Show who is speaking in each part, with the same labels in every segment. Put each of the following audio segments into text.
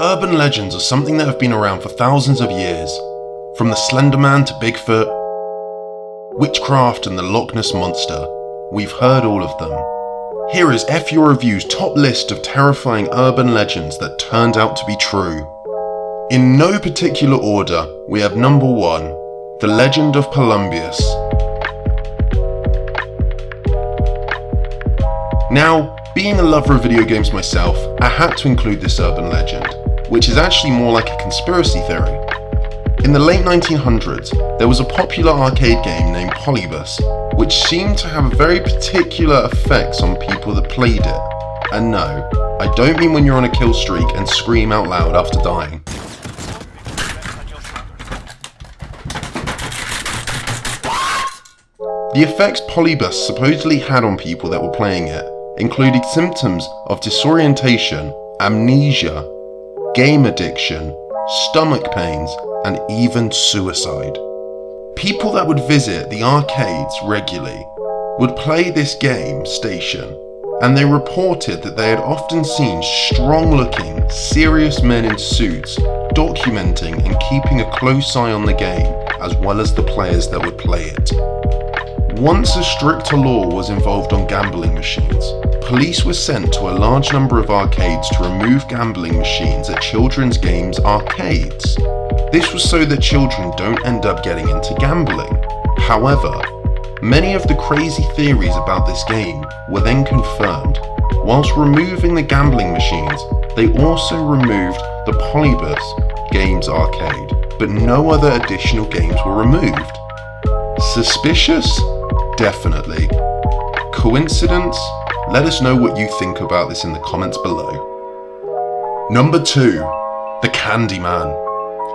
Speaker 1: Urban legends are something that have been around for thousands of years. From the Slender Man to Bigfoot, witchcraft and the Loch Ness Monster, we've heard all of them. Here is F Your Review's top list of terrifying urban legends that turned out to be true. In no particular order, we have number 1, the legend of Columbius. Now, being a lover of video games myself, I had to include this urban legend, which is actually more like a conspiracy theory. In the late 1900s, there was a popular arcade game named Polybus, which seemed to have very particular effects on people that played it. And no, I don't mean when you're on a kill streak and scream out loud after dying. The effects Polybus supposedly had on people that were playing it included symptoms of disorientation, amnesia, game addiction, stomach pains, and even suicide. People that would visit the arcades regularly would play this game station, and they reported that they had often seen strong-looking, serious men in suits documenting and keeping a close eye on the game, as well as the players that would play it. Once a stricter law was involved on gambling machines, police were sent to a large number of arcades to remove gambling machines at children's games arcades. This was so that children don't end up getting into gambling. However, many of the crazy theories about this game were then confirmed. Whilst removing the gambling machines, they also removed the Polybus Games arcade, but no other additional games were removed. Suspicious? Definitely. Coincidence? Let us know what you think about this in the comments below. Number 2, the Candyman.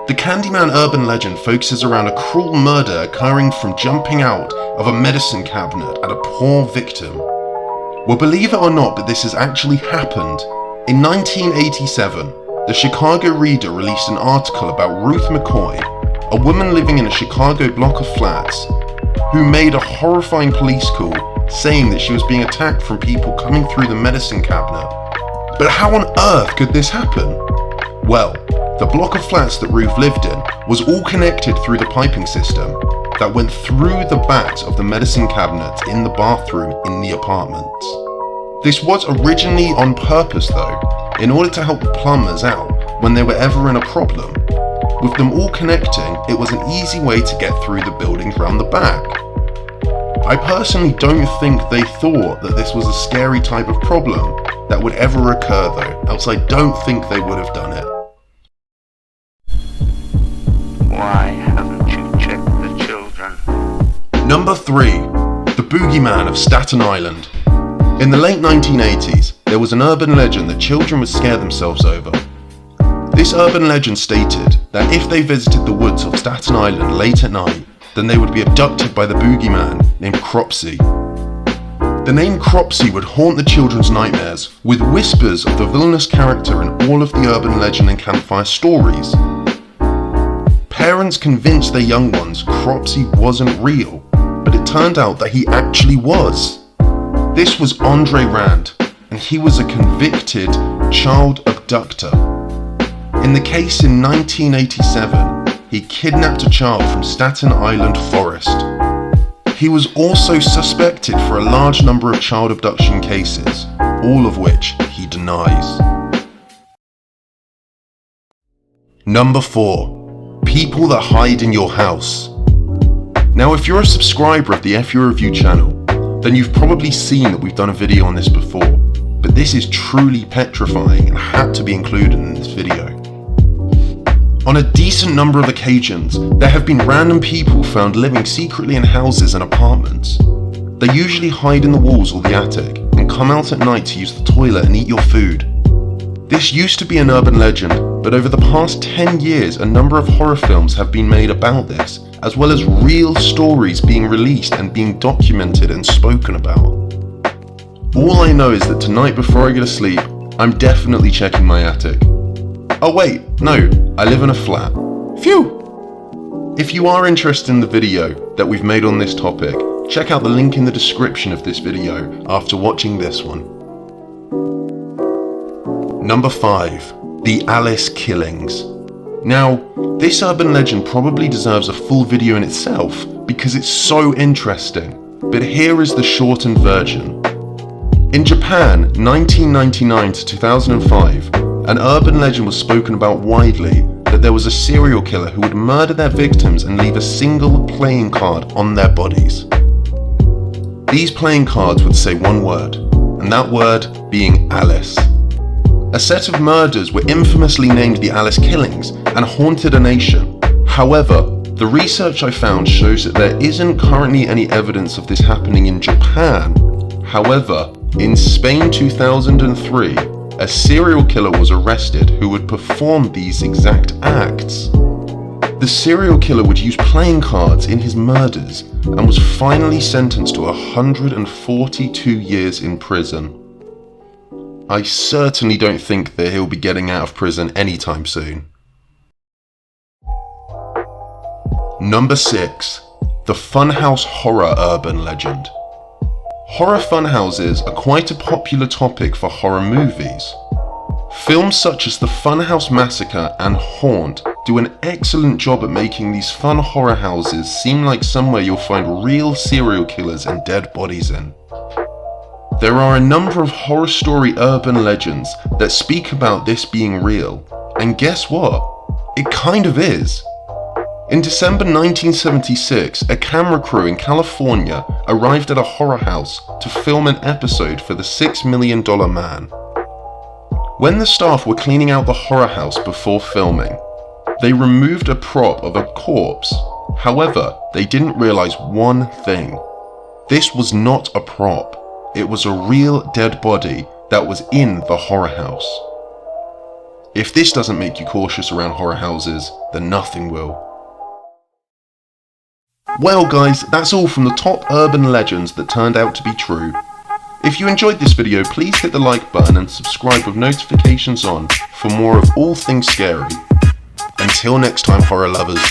Speaker 1: The Candyman urban legend focuses around a cruel murder occurring from jumping out of a medicine cabinet at a poor victim. Well, believe it or not, but this has actually happened. In 1987, the Chicago Reader released an article about Ruth McCoy, a woman living in a Chicago block of flats, who made a horrifying police call saying that she was being attacked from people coming through the medicine cabinet. But how on earth could this happen? Well, the block of flats that Ruth lived in was all connected through the piping system that went through the backs of the medicine cabinets in the bathroom in the apartments. This was originally on purpose though, in order to help the plumbers out when they were ever in a problem. With them all connecting, it was an easy way to get through the buildings round the back. I personally don't think they thought that this was a scary type of problem that would ever occur though, else I don't think they would have done it.
Speaker 2: Why haven't you checked the children?
Speaker 1: Number 3, the Boogeyman of Staten Island. In the late 1980s, there was an urban legend that children would scare themselves over. This urban legend stated that if they visited the woods of Staten Island late at night, then they would be abducted by the Boogeyman named Cropsey. The name Cropsey would haunt the children's nightmares, with whispers of the villainous character in all of the urban legend and campfire stories. Parents convinced their young ones Cropsey wasn't real, but it turned out that he actually was. This was Andre Rand, and he was a convicted child abductor. In the case in 1987, he kidnapped a child from Staten Island Forest. He was also suspected for a large number of child abduction cases, all of which he denies. Number 4, people that hide in your house. Now, if you're a subscriber of the F Your Review channel, then you've probably seen that we've done a video on this before, but this is truly petrifying and had to be included in this video. On a decent number of occasions, there have been random people found living secretly in houses and apartments. They usually hide in the walls or the attic and come out at night to use the toilet and eat your food. This used to be an urban legend, but over the past 10 years a number of horror films have been made about this, as well as real stories being released and being documented and spoken about. All I know is that tonight before I go to sleep, I'm definitely checking my attic. Oh wait, no, I live in a flat. Phew! If you are interested in the video that we've made on this topic, check out the link in the description of this video after watching this one. Number 5. the Alice killings. Now, this urban legend probably deserves a full video in itself because it's so interesting, but here is the shortened version. In Japan, 1999 to 2005, an urban legend was spoken about widely that there was a serial killer who would murder their victims and leave a single playing card on their bodies. These playing cards would say one word, and that word being Alice. A set of murders were infamously named the Alice killings and haunted a nation. However, the research I found shows that there isn't currently any evidence of this happening in Japan. However, in Spain 2003, a serial killer was arrested who would perform these exact acts. The serial killer would use playing cards in his murders and was finally sentenced to 142 years in prison. I certainly don't think that he'll be getting out of prison anytime soon. Number 6. The Funhouse Horror urban legend. Horror funhouses are quite a popular topic for horror movies. Films such as The Funhouse Massacre and Haunt do an excellent job at making these fun horror houses seem like somewhere you'll find real serial killers and dead bodies in. There are a number of horror story urban legends that speak about this being real, and guess what? It kind of is. In December 1976, a camera crew in California arrived at a horror house to film an episode for the $6 Million Man. When the staff were cleaning out the horror house before filming, they removed a prop of a corpse. However, they didn't realize one thing. This was not a prop. It was a real dead body that was in the horror house. If this doesn't make you cautious around horror houses, then nothing will. Well guys, that's all from the top urban legends that turned out to be true. If you enjoyed this video, please hit the like button and subscribe with notifications on for more of all things scary. Until next time, horror lovers.